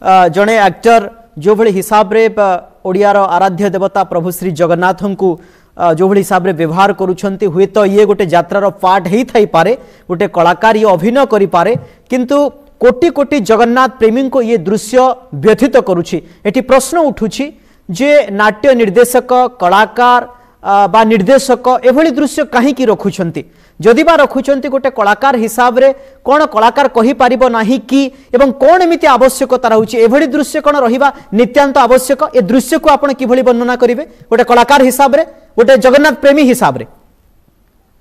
जड़े एक्टर जो भली हिसाब रे ओडियार आराध्य देवता प्रभु श्री जगन्नाथ को जो भली हिसाब रे व्यवहार करुछंती हुए तो ये गोटे यात्रार पार्ट ही थाई पारे गोटे कलाकार ये अभिनय करि पारे किंतु कोटि कोटि जगन्नाथ प्रेमी को ये दृश्य व्यथित करुछि। एटी प्रश्न उठुछि जे नाट्य निर्देशक कलाकार बा निर्देशक एभली दृश्य कहीं रखुछंती जदि बा रखुछंती गोटे कलाकार हिसाब रे कौन कलाकार कहि पारिबो नाही कि एवं कौन एमिति आवश्यकता रहउछि एभली दृश्य कौन रहिबा नित्यांत आवश्यक ए दृश्य को आपण किभली वर्णना करिवे गोटे कलाकार हिसाब रे गोटे जगन्नाथ प्रेमी हिसाब रे।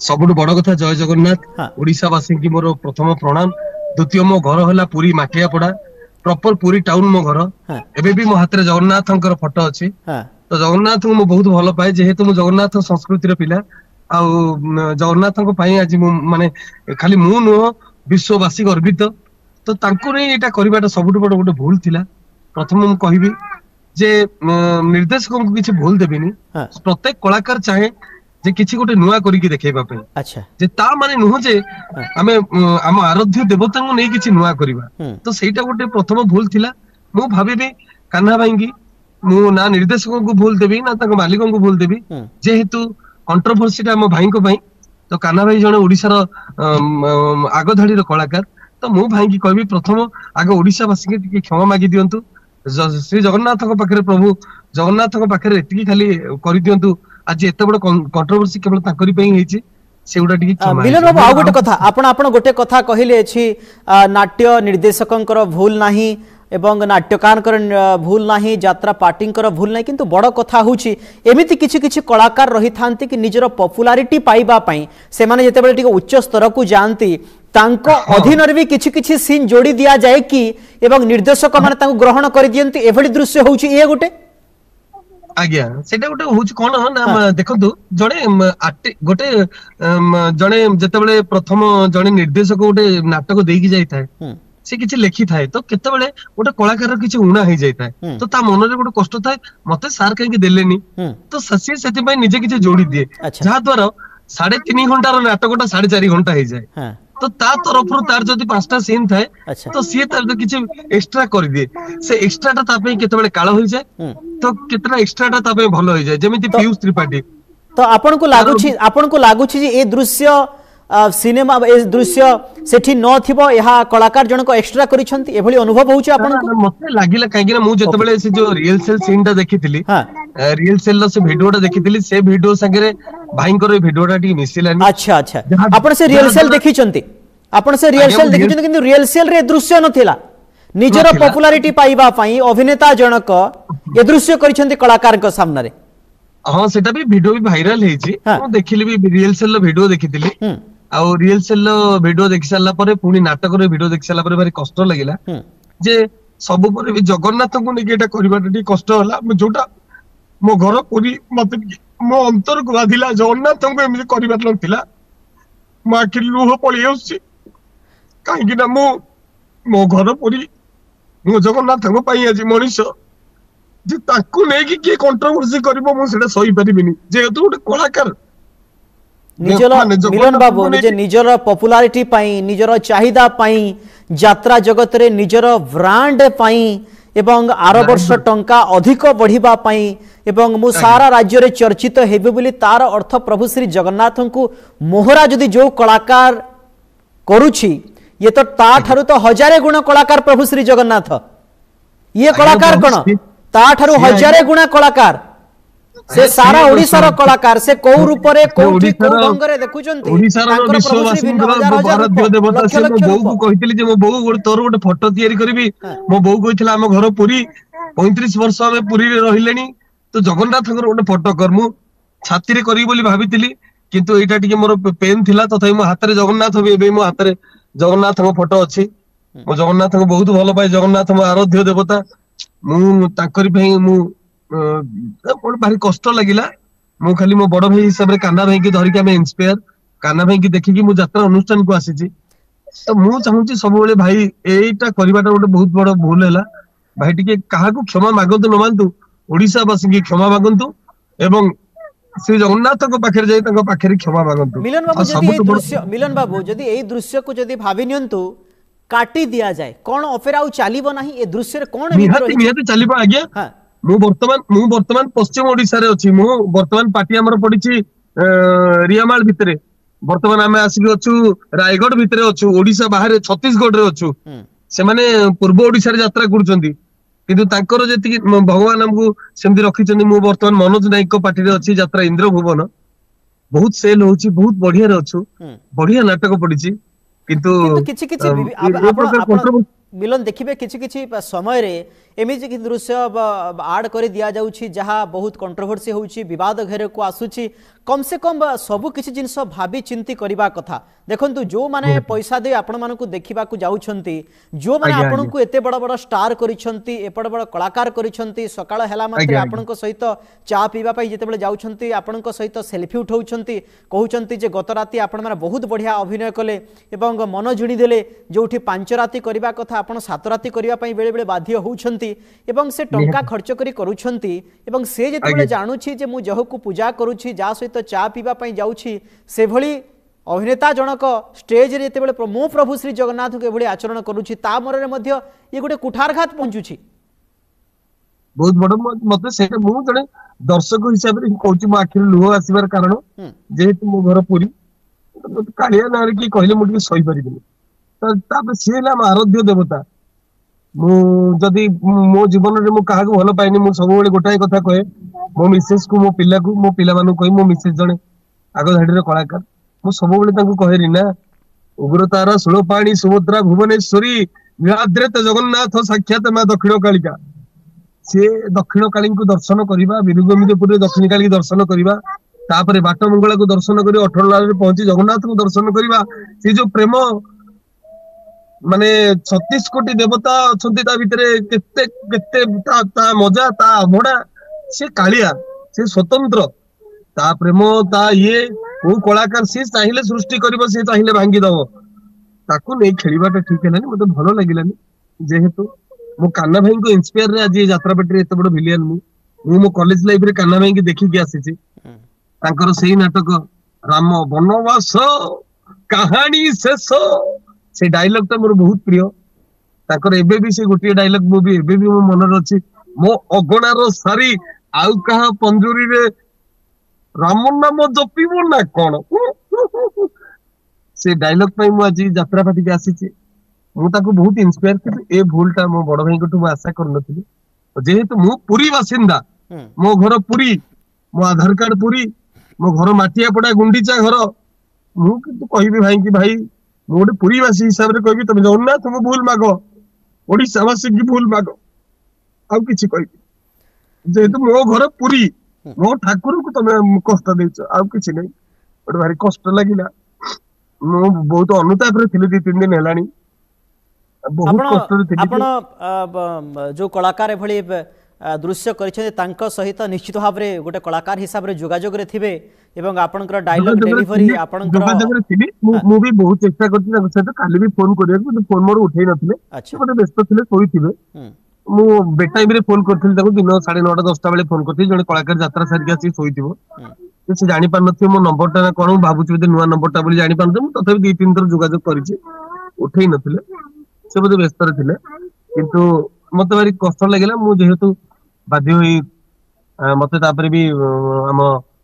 सबुठ बड़ कथा जय जगन्नाथ ओडिसा वासी की मोर प्रथम प्रणाम। द्वितीय मो घर होला पुरी माटियापड़ा प्रॉपर पुरी टाउन मो घर एबे भी मो हाथ रे जगन्नाथंकर फोटो अछि तो जगन्नाथ को मो बहुत भल पाए जेहेतु मो जगन्नाथ संस्कृति रे पिला आ जगन्नाथ आज माने खाली मु नुह विश्ववासी गर्वित तो तांको नै एटा करबाटा सबुठ बड़ गोटे भूल थिला। प्रथम मु कहबी जे निर्देशक को किछि भूल देबिनी प्रत्येक कलाकार चाहे जे किछि गोटे नुआ करिकि देखेबा पे अच्छा जे ता माने नुह जे आमे हम आराध्य देवता को नै किछि नुआ करबा तो सेटा गोटे प्रथम भूल थिला। मु भाबिबे कान्हा भाईंगी मु ना निर्देशक को भूल देबी ना ताको मालिक को भूल देबी जेहेतु कंट्रोवर्सी हम भाई को भाई तो कान्हा भाई जने ओडिशार आगधाड़ी कलाकार तो मु भाई की कहबी प्रथम आग ओडिशा वासी के क्षमा मागी दियंतु श्री जगन्नाथ पाखे प्रभु जगन्नाथ पाखे एति खाली कर दियंतु आज एत बड़ कंट्रोवर्सी केवल ताकरी पई हेछि सेउडा टिके क्षमा। मिलन बाबू आ गोटे कथा आपण गोटे कथा कहिले अछि नाट्य निर्देशकंकर भूल नाही एवं नाट्यकार भूल नाही यात्रा पार्टींकर भूल नाही किंतु बड़ कथा होची एमिति किछि किछि कलाकार रही थांती कि निजर पॉपुलैरिटी पाइबा पई से माने जते बेले टिके उच्च स्तर को जानती तांको अधीन रे भी किछि किछि सीन जोड़ी दिया जाए कि एवं निर्देशक माने तांको ग्रहण कर दियंती एभली दृश्य होची ए गोटे आज्ञा सेटा गोटे होची कोन ना देखंतु जणे गोटे जणे जते बेले प्रथम जणे निर्देशक गोटे नाटक देकी जाई थाए से किछि लेखि थाए तो केते बेले गोटे कलाकार किछि उणा हे जाई थाए तो ता मन रे गोटे कष्ट थाए मते सार कहीं देलेनी तो ससी सेति पई निजे किछि जोड़ी दिए जहा द्वारा 3.5 घंटा रो नाटकटा 4.5 घंटा हे जाए तो ता तरफ तार जदि 5टा सीन थाए तो सी तार किछि एक्स्ट्रा कर दिए से एक्स्ट्रा ता पई केते बेले काळ होई जाए तो केतना एक्स्ट्रा ता पई भलो होई जाए जेमिति पीयूष त्रिपाठी तो आपन को लागुछि जे ए दृश्य सिनेमा ए दृश्य सेठी न थिबो यहा कलाकार जन को एक्स्ट्रा करिसंती एभली अनुभव होउछ आपन को मते लागिला काहेकि मु जते बेले से जो रियल सेल सीन ता देखिथिली रियल सेल से वीडियोटा देखिथिली से वीडियो संगे भाईंकर वीडियोटा टी मिसिलानी अच्छा अच्छा आपन से रियल सेल देखिसंती आपन से रियल सेल देखिसंती किंतु रियल सेल रे दृश्य नथिला निजर पॉपुलैरिटी पाइबा पई अभिनेता जनक ए दृश्य करिसंती कलाकार को सामने रे हां सेटा भी वीडियो भी वायरल हेछि मु देखिली भी रियल सेल वीडियो देखिथिली आ रियल सेल वीडियो देखि साला परे पुनी नाटक रे वीडियो देखि साला परे भारी कष्ट लागिला जे सब परे भी जगन्नाथ को नै एटा करबाटा टी कष्ट होला जोटा मो घर पुरी मते मो अंतर को बाधिला जगन्नाथ को एमि करबाट नथिला मा आखिर लुह पळी आउछि काहे कि ना मो घर पुरी मो जगन्नाथ को पई आज मनीष जे ताकू नै कि कंट्रोवर्सी करबो मो सेटा सही परिबिनी जेहेतु गोटे कलाकार निजर मिलन बाबू निजे निजर पॉपुलैरिटी पाई निजर चाहिदा पाई यात्रा जगत रे निजर ब्रांड पाई एवं आर वर्ष टंका अधिक बढ़िबा पाई एवं मु सारा राज्य रे चर्चित हेबे बोली तार अर्थ प्रभु श्री जगन्नाथ को मोहरा जदि जो कलाकार करूछि ये तो ता ठारू तो हजारे गुण कलाकार प्रभु श्री जगन्नाथ ये कलाकार कोन ता ठारू हजारे गुण कलाकार से सारा ओडिसा रो कलाकार से को रूप रे कोठी को ढंग रे देखुचंती ओडिसा रो विश्ववासी भारतीय देवता से मो बहू को कहितली जे मो बहू तोर गोटे फोटो तयारी करबी मो बहू कहितला हम घर पुरी 35 वर्ष हम पुरी रे रहिलेनी तो जगन्नाथ घर गोटे फोटो कर मु छाती रे करी बोली भाबितली किंतु एटा टिके मोर पेन थिला तथापि मो हाथ रे जगन्नाथ होबे एबे मो हाथ रे जगन्नाथ को फोटो अछि मो जगन्नाथ को बहुत भलो पाए जगन्नाथ मो आराध्य देवता मु ताकरी पई मु भारी कष्ट लगिला मु खाली मो बड़ भाई हिसाब रे कान्हा भाई की धरिक आमे इंस्पायर कान्हा भाई की देखि मु यात्रा अनुष्ठान को आसी तो मु चाहूची सब बेले भाई एटा करबाटा गोटे बहुत बड़ भूल हैला भाई टिके काहा को क्षमा मागंतु न मानतु ओडिसा वासी की क्षमा मागंतु एवं श्री जगन्नाथ को पाखरे जाई तंको पाखरे क्षमा मागंतु। मिलन बाबू जदी ए दृश्य मिलन बाबू जदी ए दृश्य को जदी भाबी नियंतु काटी दिया जाए कोन अफेयर आउ चलिबो नाही ए दृश्य रे कोन निहाती निहाती चलिबो आज्ञा मु वर्तमान पश्चिम ओडिसा रे अछि मु वर्तमान पार्टी हमर पडिछि रियामाल भितरे वर्तमान आमे आसी अछु रायगढ़ भितरे अछु ओडिसा बाहर छत्तीसगढ़ रे अछु से माने पूर्व ओडिसा रे यात्रा करछन्ती किंतु तांकर जेति भगवान हमकु सेमति रखिछन्ती मु वर्तमान मनोज नायक को पार्टी रे अछि यात्रा इंद्र भुवन बहुत सेल होछि बहुत बढ़िया रे अछु बढ़िया नाटक पडिछि किंतु किछि किछि मिलन देखिए किछि किछि समय रे एमिति कि दृश्य आड कर दिया जाउछि जहा बहुत कंट्रोवर्सी होउछि विवाद घेरे को आसुछि कम से कम सबु किछि जिंस भाबी चिंती करबा कथा देखंतु जो माने पैसा दे आपण मानकु देखिबा को जाउछंती जो माने आपण को एते बड़ बड़ स्टार करिसंती एपड़ बड़ कलाकार करिसंती सकाळ हेला मात्रे आपण को सहित चा पीबा पई जेते बेले जाउछंती आपण को सहित सेल्फी उठाउछंती कहउछंती जे गत राती आपण माने बहुत बढ़िया अभिनय कले एवं मन जुणी देले जोठी 5 राती करबा कथा आपण 7 राती करबा पई बेले बेले बाध्य होउछंती एवं से टंका खर्च करी करूछंती एवं से जेते बेले जानुछि जे मु जहकु पूजा करूछि जा सहित चा पीबा पई जाउछि से भली अभिनेता जनक स्टेज रे जेते मो प्रभु श्री जगन्नाथ के भली आचरण करूछि ता मरे मध्ये ये गोटे कुठारघात पहुंचुछि बहुत बड़ मते सेटा मु जने दर्शक हिसाब रे कहूछि मो आखिर लुह आसीबार कारण जेहेतु मो घर पुरी कालिया नार की कहले मु सही परिबिनी तापर से ला आराध्य देवता मु जदी मो जीवन रे मु काहा को भलो पाइनी मु सब बेले गोटाई कथा कहे मो मिसेस को मो पिला मानु कहि मो मिसेस जने आगो धाडी रे कलाकार मु सब बेले तांको कहेरी ना उग्रतारा सुळपाणी सुभद्रा भुवनेश्वरी नीलाद्रित जगन्नाथ साक्षात मा दक्षिण कालिका से दक्षिण काली को दर्शन करबा बिरुगोमिदपुर दक्षिण काली दर्शन करबा तापरे बाट मंगला को दर्शन करी 18 रे पहुंची जगन्नाथ को दर्शन करबा से जो प्रेम माने 36 कोटी देवता अछंती ता भितरे केते केते ता मजा ता अभडा से कालिया से स्वतंत्र ता प्रेम ता ये को कलाकार से चाहिले सृष्टि करबो से चाहिले भांगी दबो ताकू नै खेलिबाटा ठीक हैलानी मते भलो लागिलानी जेहेतु मो कान्ना भाई को इंस्पायर रे आज यात्रा पेटी एत बड़ विलियन मो कॉलेज लाइफ रे कान्ना भाई की देखि के आसी तांकर सेही नाटक राम वनवास कहानी शेष से डायलॉग ता मोर बहुत प्रिय ताकर एबे भी से गोटे डायलॉग मो भी एबे भी मो मन रे अछि मो अगणा रो सारी आउ कहा पंजुरी रे राम नाम जपिबो ना कोन से डायलॉग पई मो आज यात्रा पाटी के आसी मु ताको बहुत इंस्पायर कर ए भूलटा मो बड़ भाई को आशा कर नथिली जेहेतु मु पुरी बासिंदा मो घर पुरी मो आधार कार्ड पुरी मो घर माटिया पड़ा गुंडीचा घर मु किंतु कहबी भाई कि भाई मु गोटे पुरीवासी हिसाब रे कहबी तुम जगन्नाथ मु भूल मागो ओडिसा वासी की भूल मागो आउ किछि कहबी जेहेतु मो घर पुरी मो ठाकुर को तुम कष्ट देछ आउ किछि नै बड़ भारी कष्ट लागिला मु बहुत अनुताप रे थिले 2-3 दिन हेलानी जो कलाकार एभली दृश्य कर सहित निश्चित भाव में गोटे कलाकार हिसाब से जोगाजोग रे थिबे एवं आपनकर डायलॉग डेलीवरी आपनकर जोगाजोग रे थिबी मु भी बहुत चेष्टा करथि ताको सहित काली भी फोन करिया कि फोन मोर उठै नथिले गोटे व्यस्त थिले सोई थिबे मु बे टाइम रे फोन करथि ताको दिन 9:30 10टा बेले फोन करथि जने कलाकार यात्रा सारी के सोई थिबो से जानि पार नथि मो नंबर टा कोन भाबुछि बदे नुवा नंबर टा बोली जानि पार मु तथापि 2-3 थर जोगाजोग करिछि उठै नथिले से बोधे व्यस्त थे किंतु मत भारी कष्ट लगे मु जेहेतु बाध्य हुई मत भी आम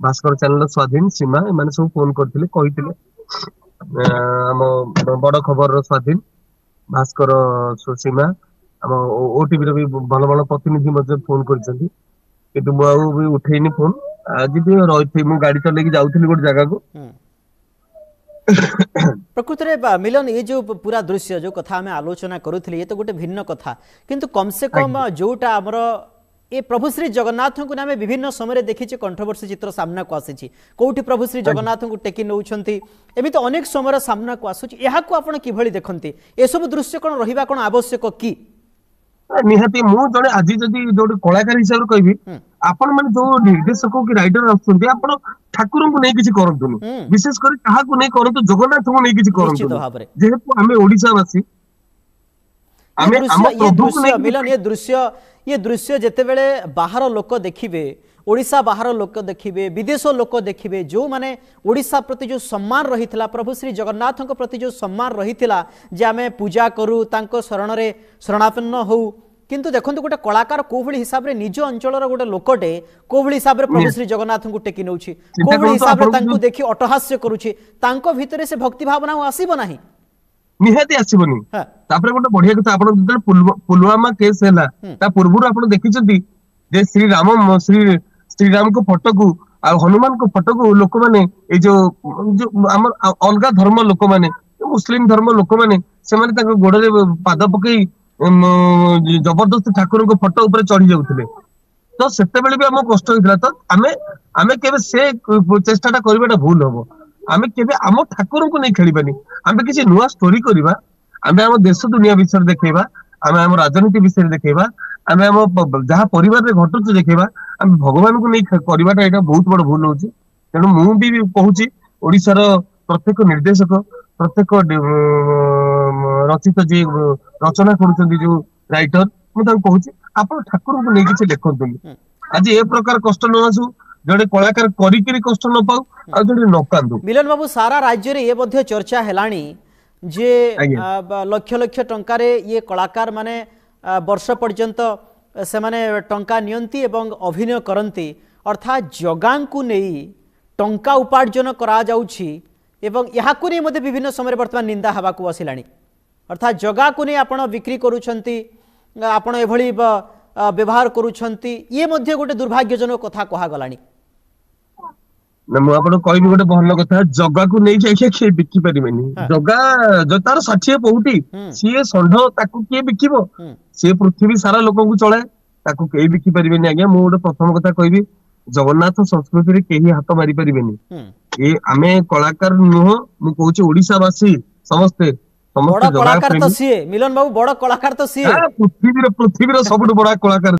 भास्कर चैनल स्वाधीन सीमा एम सब फोन करते कही आम बड़ खबर स्वाधीन भास्कर सीमा आम ओटीवी भी भल भल प्रतिनिधि मत फोन कर उठेनी फोन आज भी रही मु गाड़ी चलैक जाऊँ गोटे जगह को प्रकृत में मिलन ये जो पूरा दृश्य जो कथा हमें आलोचना करूँ ये तो गोटे भिन्न कथा किंतु कम से कम जोटा आमर ये प्रभु श्री जगन्नाथ को आम विभिन्न समय देखीचे कंट्रोवर्सी चित्र सामना को आसी कौटी प्रभु श्री जगन्नाथ को टेकी नौकरी एमती अनेक समय सामना को आसूँ यहाँ किभली देखते ये सब दृश्य कौन रहा कौन आवश्यक कि निहाती मु जने आज जदि जो कलाकार हिसाब से कहबी आपण माने जो निर्देशक की राइटर आछुंती आपण ठाकुर को नै किछि करंतुनी विशेष कर कहा को नै करंतु जगन्नाथ को नै किछि करंतु जेहेतु हमें ओडिसा वासी हमें हम प्रभु को नै मिलन ये ये दृश्य जेतेबेले बाहर लोक देखिबे ओडिशा बाहर लोक देखिबे विदेश लोक देखिबे जो माने ओडिशा प्रति जो सम्मान रहितला प्रभु श्री जगन्नाथ प्रति जो सम्मान रहितला जे आमे पूजा करू तांको शरण रे शरणापन्न हो किंतु देखंतु गोटे कलाकार कोभली हिसाब रे निज अंचलर गोटे लोकटे कोभली हिसाब रे प्रभु श्री जगन्नाथ को टेकी नउछि कोभली हिसाब रे तांको देखि अटहास्य करूछि तांको भितरे से भक्ति भावना आसीबो नाही निहाती आसीबोनी तापरे गोटे बढ़िया कथा आपण पुलवामा केस हैला ता पूर्वरु आपण देखिचंती जे श्री राम को फोटो को आ हनुमान को फोटो को लोक माने ए जो हमर अलगा धर्म लोक माने मुस्लिम धर्म लोक माने से माने ताको गोडरे पाद पकई जबरदस्ती ठाकुर को फोटो ऊपर चढ़ी जाउथिले तो सेते बेले भी हम कष्ट होइतला तो आमे केबे से चेष्टाटा करबाटा भूल होबो आमे केबे हम ठाकुर को नहीं खेलिबानी आमे किसी नुआ स्टोरी करबा आमे हम देश दुनिया विषय देखैबा आमे हम राजनीति विषय देखैबा आमे हम जहाँ परिवार रे घटुछ देखैबा आमे भगवान को नहीं करबाटा एटा बहुत बड़ भूल होची तेणु मु भी कहूची ओडिसा रो प्रत्येक निर्देशक प्रत्येक रचित जे रचना करूछन्ती जो राइटर मु तां कहूची आपण ठाकुर को नहीं किछि देखंतुनी आज ए प्रकार कष्ट न आसु जड़े कलाकार करी कष्ट न पाऊ आ जड़े न कांदु मिलन बाबू सारा राज्य रे ये मध्ये चर्चा हेलाणी जे लक्ष लक्ष टंका रे ये कलाकार माने वर्ष पर्यंत से माने टंका नियंती एवं अभिनय करंती अर्थात जगां को नहीं टंका उपार्जन करा जाउछि एवं यहाँ को नहीं मध्य विभिन्न समय वर्तमान निंदा हवा को आसिलाणी अर्थात जगह को नहीं आपण बिक्री करूछंती आपण एभली व्यवहार करूछंती ये मध्य गोटे दुर्भाग्यजनक कथा कहा गलाणी ना मु आपण कहबी गोटे भल कथा जगह को नहीं जाय के बिकी परिबेनी जगह जो तार 60 पहुटी सीए संढ ताकू के बिकिबो से पृथ्वी सारा लोक को चले ताकू के बिकी परिबेनी आज्ञा मु गोटे प्रथम कथा कहबी जगन्नाथ संस्कृति रे केही हाथ मारी परिबेनी ए आमे कलाकार नुह मु कहूची ओडिसावासी समस्ते बड़ कलाकार तो सीए मिलन बाबू बड़ कलाकार तो सीए पृथ्वी रो सबुठ बड़ा कलाकार